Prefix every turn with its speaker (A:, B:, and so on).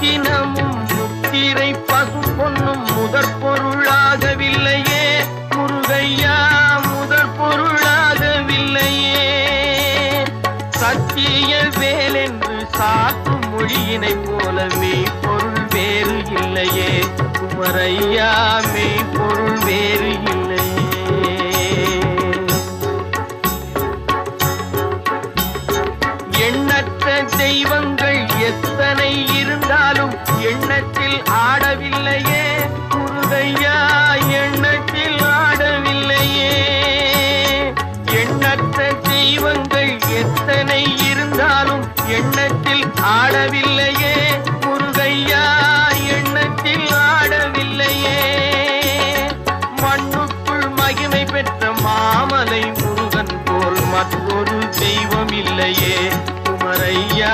A: ரத்தினமும் முத்திரை பசும் பொன்னும் முதற் பொருளாகவில்லையே முருகையா, முதற் பொருளாகவில்லையே. சத்திய வேல் என்று சாற்றும் மொழியினை போல மெய்ப்பொருள் வேறு இல்லையே குமரையா, மெய்ப்பொருள் வேறு இல்லையே. எண்ணற்ற தெய்வங்கள் எத்தனை இருந்தாலும் எண்ணத்தில் ஆடவில்லையே முருகையா, எண்ணத்தில் ஆடவில்லையே. எண்ணற்ற தெய்வங்கள் எத்தனை இருந்தாலும் எண்ணத்தில் ஆடவில்லையே முருகையா, எண்ணத்தில் ஆடவில்லையே. மண்ணுக்குள் மகிமை பெற்ற மாமலை முருகன் போல் மற்றொரு தெய்வம் இல்லையே குமரையா,